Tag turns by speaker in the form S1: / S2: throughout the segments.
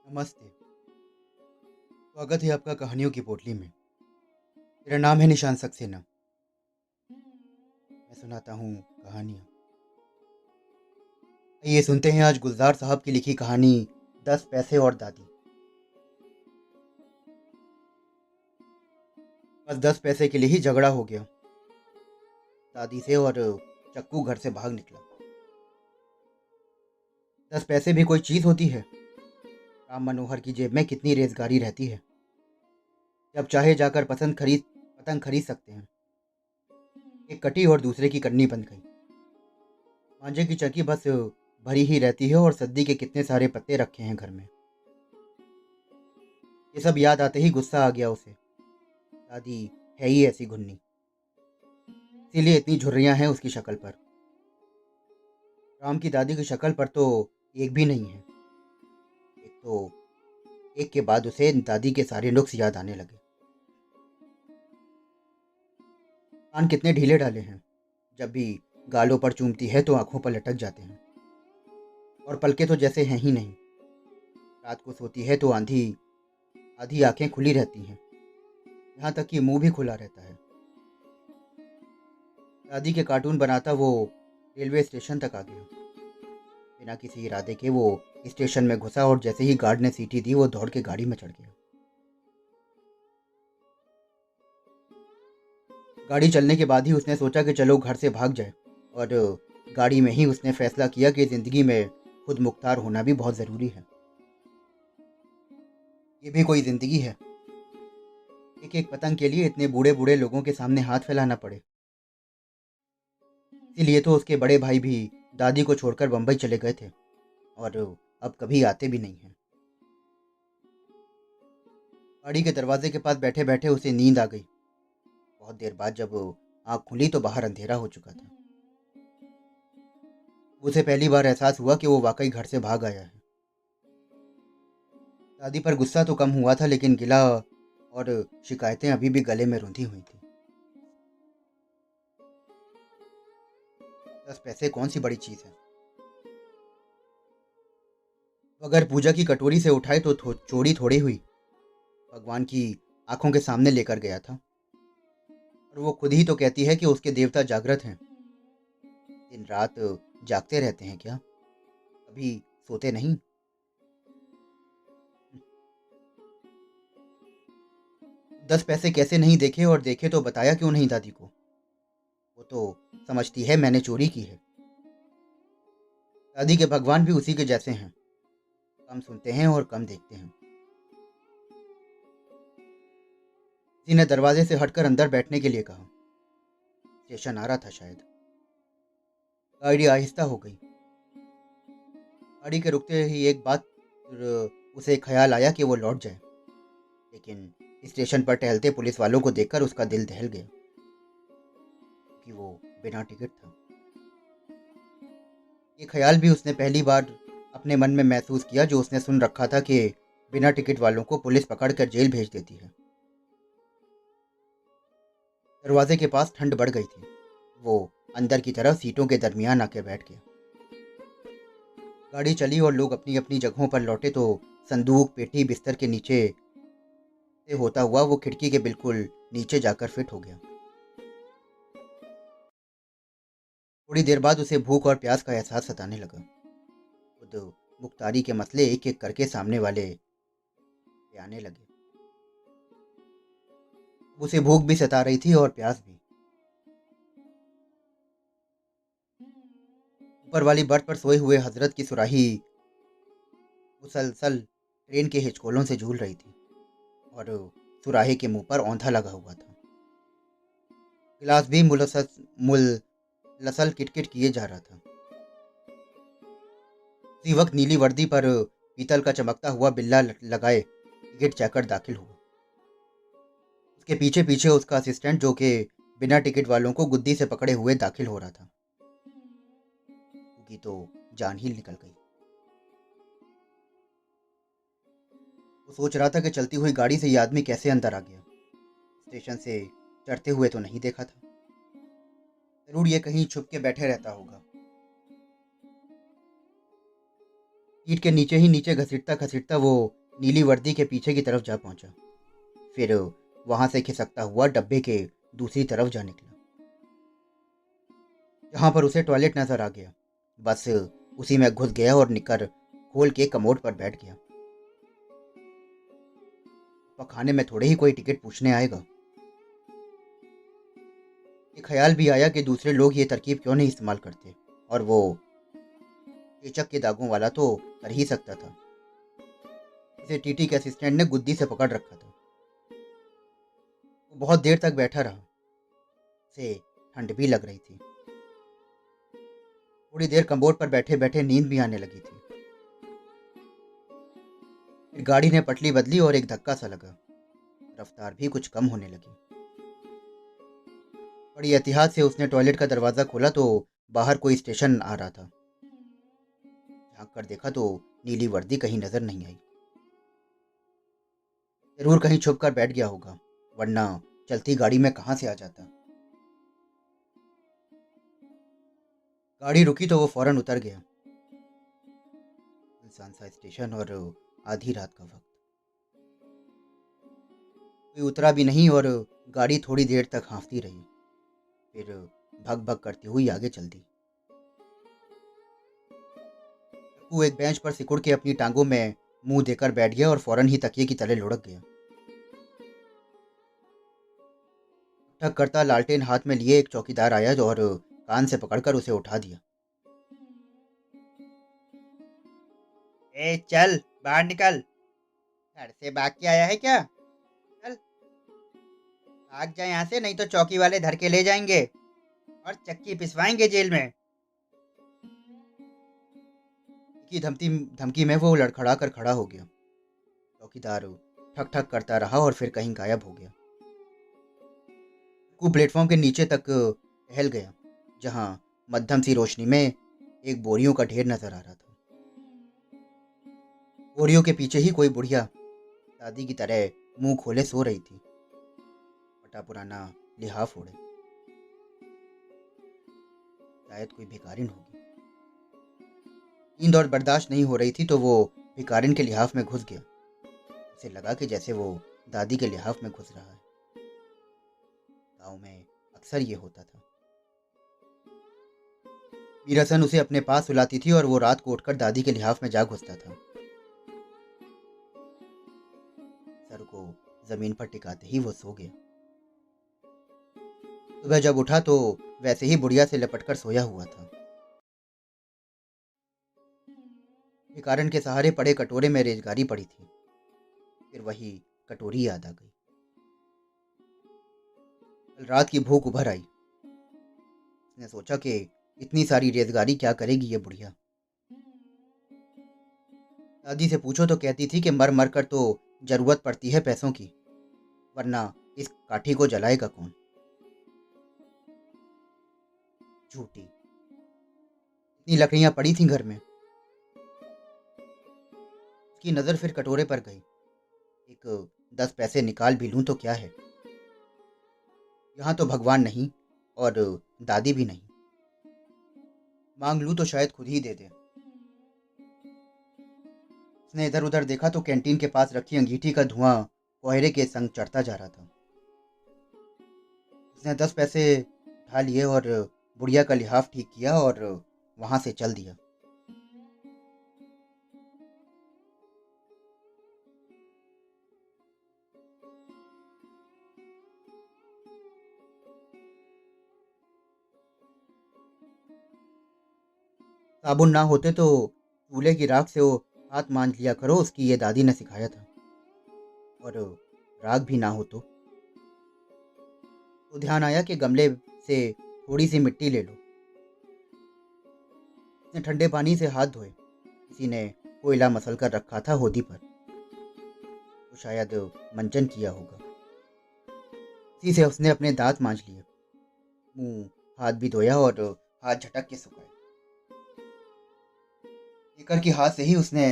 S1: नमस्ते। स्वागत है आपका कहानियों की पोटली में। मेरा नाम है निशान सक्सेना। मैं सुनाता हूँ कहानियाँ। ये सुनते हैं आज गुलजार साहब की लिखी कहानी 10 पैसे और दादी। बस 10 पैसे के लिए ही झगड़ा हो गया दादी से और चक्कू घर से भाग निकला। 10 पैसे भी कोई चीज़ होती है? राम मनोहर की जेब में कितनी रेजगारी रहती है। जब चाहे जाकर पतंग खरीद सकते हैं। एक कटी और दूसरे की कन्नी बन गई। मांझे की चक्की बस भरी ही रहती है और सद्दी के कितने सारे पत्ते रखे हैं घर में। ये सब याद आते ही गुस्सा आ गया उसे। दादी है ही ऐसी घुन्नी, इसीलिए इतनी झुर्रियां हैं उसकी शक्ल पर। राम की दादी की शक्ल पर तो एक भी नहीं है। एक तो एक के बाद उसे दादी के सारे नुक्स याद आने लगे। कान कितने ढीले डाले हैं। जब भी गालों पर चूमती है तो आंखों पर लटक जाते हैं। और पलके तो जैसे हैं ही नहीं। रात को सोती है तो आंधी आधी आंखें खुली रहती हैं। यहाँ तक कि मुंह भी खुला रहता है। दादी के कार्टून बनाता वो रेलवे स्टेशन तक आ गया। बिना किसी इरादे के वो स्टेशन में घुसा और जैसे ही गार्ड ने सीटी दी वो दौड़ के गाड़ी में चढ़ गया। गाड़ी चलने के बाद ही उसने सोचा कि चलो घर से भाग जाए। और गाड़ी में ही उसने फैसला किया कि ज़िंदगी में खुद मुख्तार होना भी बहुत ज़रूरी है। ये भी कोई ज़िंदगी है? एक एक पतंग के लिए इतने बूढ़े बूढ़े लोगों के सामने हाथ फैलाना पड़े। इसीलिए तो उसके बड़े भाई भी दादी को छोड़कर बम्बई चले गए थे और अब कभी आते भी नहीं हैं। गाड़ी के दरवाजे के पास बैठे बैठे उसे नींद आ गई। बहुत देर बाद जब आँख खुली तो बाहर अंधेरा हो चुका था। उसे पहली बार एहसास हुआ कि वो वाकई घर से भाग आया है। दादी पर गुस्सा तो कम हुआ था लेकिन गिला और शिकायतें अभी भी गले में रुंधी हुई थी। 10 पैसे कौन सी बड़ी चीज़ है। तो अगर पूजा की कटोरी से उठाए तो चोरी थोड़ी हुई। भगवान की आंखों के सामने लेकर गया था। और वो खुद ही तो कहती है कि उसके देवता जागृत हैं। दिन रात जागते रहते हैं क्या? कभी सोते नहीं? 10 पैसे कैसे नहीं देखे और देखे तो बताया क्यों नहीं दादी को? वो तो समझती है मैंने चोरी की है। दादी के भगवान भी उसी के जैसे हैं। कम सुनते हैं और कम देखते हैं। किसी ने दरवाजे से हटकर अंदर बैठने के लिए कहा। स्टेशन आ रहा था शायद। गाड़ी आहिस्ता हो गई। गाड़ी के रुकते ही एक बात उसे ख्याल आया कि वो लौट जाए। लेकिन स्टेशन पर टहलते पुलिस वालों को देखकर उसका दिल दहल गया कि वो बिना टिकट था। ये ख्याल भी उसने पहली बार अपने मन में महसूस किया जो उसने सुन रखा था कि बिना टिकट वालों को पुलिस पकड़कर जेल भेज देती है। दरवाजे के पास ठंड बढ़ गई थी। वो अंदर की तरफ सीटों के दरमियान आके बैठ गया। गाड़ी चली और लोग अपनी अपनी जगहों पर लौटे तो संदूक पेटी बिस्तर के नीचे से होता हुआ वो खिड़की के बिल्कुल नीचे जाकर फिट हो गया। थोड़ी देर बाद उसे भूख और प्यास का एहसास सताने लगा। खुद मुख्तारी के मसले एक एक करके सामने वाले पे आने लगे। उसे भूख भी सता रही थी और प्यास भी। ऊपर वाली बर्थ पर सोए हुए हजरत की सुराही मुसलसल ट्रेन के हिचकोलों से झूल रही थी और सुराही के मुंह पर औंधा लगा हुआ था। गिलास भी मुलसल किटकिट किए जा रहा था। उसी वक्त नीली वर्दी पर पीतल का चमकता हुआ बिल्ला लगाए टिकट चेकर दाखिल हुआ। उसके पीछे पीछे उसका असिस्टेंट जो कि बिना टिकट वालों को गुद्दी से पकड़े हुए दाखिल हो रहा था। उसकी तो जान ही निकल गई। वो सोच रहा था कि चलती हुई गाड़ी से ये आदमी कैसे अंदर आ गया। स्टेशन से चढ़ते हुए तो नहीं देखा था। जरूर ये कहीं छुप के बैठे रहता होगा। सीट के नीचे ही नीचे घसीटता घसीटता वो नीली वर्दी के पीछे की तरफ जा पहुंचा। फिर वहां से खिसकता हुआ डब्बे के दूसरी तरफ जा निकला, जहां पर उसे टॉयलेट नजर आ गया। बस उसी में घुस गया और निकर खोल के कमोड पर बैठ गया। पखाने में थोड़े ही कोई टिकट पूछने आएगा। ये ख्याल भी आया कि दूसरे लोग ये तरकीब क्यों नहीं इस्तेमाल करते, और वो चेचक के दागों वाला तो कर ही सकता था। इसे टीटी के असिस्टेंट ने गुद्दी से पकड़ रखा था। वो बहुत देर तक बैठा रहा। उसे ठंड भी लग रही थी। थोड़ी देर कमोड पर बैठे बैठे नींद भी आने लगी थी। फिर गाड़ी ने पटली बदली और एक धक्का सा लगा। रफ्तार भी कुछ कम होने लगी। बड़ी एहतियात से उसने टॉयलेट का दरवाज़ा खोला तो बाहर कोई स्टेशन आ रहा था। झांक कर देखा तो नीली वर्दी कहीं नजर नहीं आई। जरूर कहीं छुप कर बैठ गया होगा, वरना चलती गाड़ी में कहाँ से आ जाता। गाड़ी रुकी तो वो फौरन उतर गया। सुनसान सा स्टेशन और आधी रात का वक्त। कोई उतरा भी नहीं और गाड़ी थोड़ी देर तक हाँफती रही। फिर भग भग करती हुई आगे चल दी। वो एक बेंच पर सिकुड़ के अपनी टांगों में मुंह देकर बैठ गया और फौरन ही तकिए की तले लुढ़क गया। ठक करता लालटेन हाथ में लिए एक चौकीदार आया और कान से पकड़कर उसे उठा दिया। ए चल, बाहर निकल। घर से भाग के आया है क्या? चल भाग जा यहाँ से, नहीं तो चौकी वाले धर के ले जाएंगे और चक्की पिसवाएंगे जेल में। की धमकी धमकी में वो लड़खड़ा कर खड़ा हो गया। चौकीदार ठक ठक करता रहा और फिर कहीं गायब हो गया। वो प्लेटफॉर्म के नीचे तक टहल गया, जहां मध्यम सी रोशनी में एक बोरियों का ढेर नजर आ रहा था। बोरियों के पीछे ही कोई बुढ़िया दादी की तरह मुंह खोले सो रही थी, फटा पुराना लिहाफ ओढ़े। शायद कोई भिखारिन होगी। नींद और बर्दाश्त नहीं हो रही थी तो वो भिखारिन के लिहाफ में घुस गया। उसे लगा कि जैसे वो दादी के लिहाफ में घुस रहा है। गांव में अक्सर ये होता था। मीरासन उसे अपने पास सुलाती थी और वो रात को उठकर दादी के लिहाफ में जा घुसता था। सर को जमीन पर टिकाते ही वो सो गया। सुबह जब उठा तो वैसे ही बुढ़िया से लपटकर सोया हुआ था। भिखारन के सहारे पड़े कटोरे में रेजगारी पड़ी थी। फिर वही कटोरी याद आ गई। कल रात की भूख उभर आई। उसने सोचा कि इतनी सारी रेजगारी क्या करेगी ये बुढ़िया। दादी से पूछो तो कहती थी कि मर मर कर तो जरूरत पड़ती है पैसों की, वरना इस काठी को जलाएगा कौन। झूठी। इतनी लकड़ियां पड़ी थी घर में। उसकी नजर फिर कटोरे पर गई। एक 10 पैसे निकाल भी लूं तो क्या है। यहाँ तो भगवान नहीं और दादी भी नहीं। मांग लूं तो शायद खुद ही दे दे। उसने इधर उधर देखा तो कैंटीन के पास रखी अंगीठी का धुआं कोहरे के संग चढ़ता जा रहा था। उसने 10 पैसे उठा लिए और बुढ़िया का लिहाफ ठीक किया और वहां से चल दिया। साबुन ना होते तो चूल्हे की राख से वो हाथ मांज लिया करो, उसकी ये दादी ने सिखाया था। और राख भी ना हो तो ध्यान आया कि गमले से थोड़ी सी मिट्टी ले लो। उसने ठंडे पानी से हाथ धोए। किसी ने कोयला मसल कर रखा था होदी पर, तो शायद मंचन किया होगा। इसी से उसने अपने दांत मांज लिए, मुंह हाथ भी धोया और हाथ झटक के सुखाए। नेकर की हाथ से ही उसने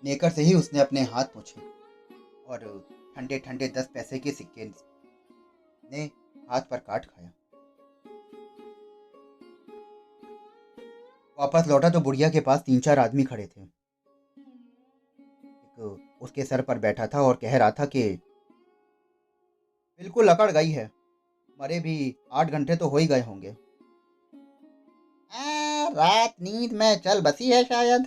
S1: नेकर से ही उसने अपने हाथ पोंछे और ठंडे ठंडे 10 पैसे के सिक्के ने हाथ पर काट खाया। वापस लौटा तो बुढ़िया के पास 3-4 आदमी खड़े थे। उसके सर पर बैठा था और कह रहा था कि बिल्कुल अकड़ गई है, मरे भी 8 घंटे तो हो ही गए होंगे। रात नींद में चल बसी है शायद।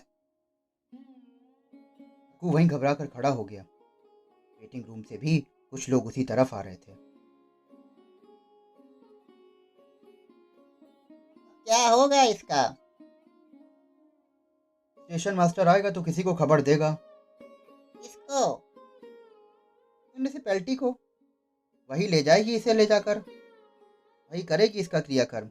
S1: अक्कू वहीं घबरा कर खड़ा हो गया। वेटिंग रूम से भी कुछ लोग उसी तरफ आ रहे थे। क्या होगा इसका? स्टेशन मास्टर आएगा तो किसी को खबर देगा। किसको? म्यूनिसिपैलिटी को। वही ले जाएगी इसे ले जाकर, वही करेगी इसका क्रियाकर्म।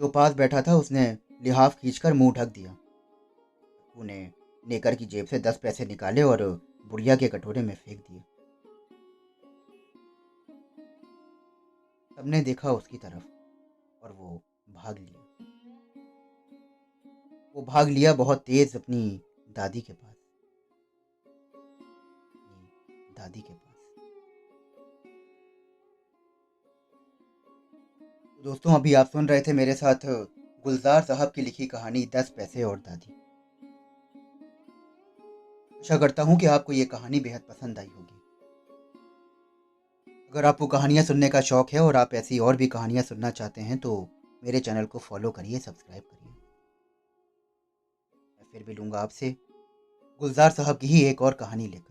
S1: जो पास बैठा था उसने लिहाफ खींचकर मुंह ढक दिया। अक्कू ने नेकर की जेब से 10 पैसे निकाले और बुढ़िया के कटोरे में फेंक दिए। सबने देखा उसकी तरफ और वो भाग लिया। वो भाग लिया बहुत तेज अपनी दादी के पास। अपनी दादी के पास। तो दोस्तों, अभी आप सुन रहे थे मेरे साथ गुलजार साहब की लिखी कहानी 10 पैसे और दादी। आशा करता हूँ कि आपको ये कहानी बेहद पसंद आई होगी। अगर आपको कहानियाँ सुनने का शौक है और आप ऐसी और भी कहानियाँ सुनना चाहते हैं तो मेरे चैनल को फॉलो करिए, सब्सक्राइब करिए। मैं फिर भी लूँगा आपसे गुलजार साहब की ही एक और कहानी लेकर।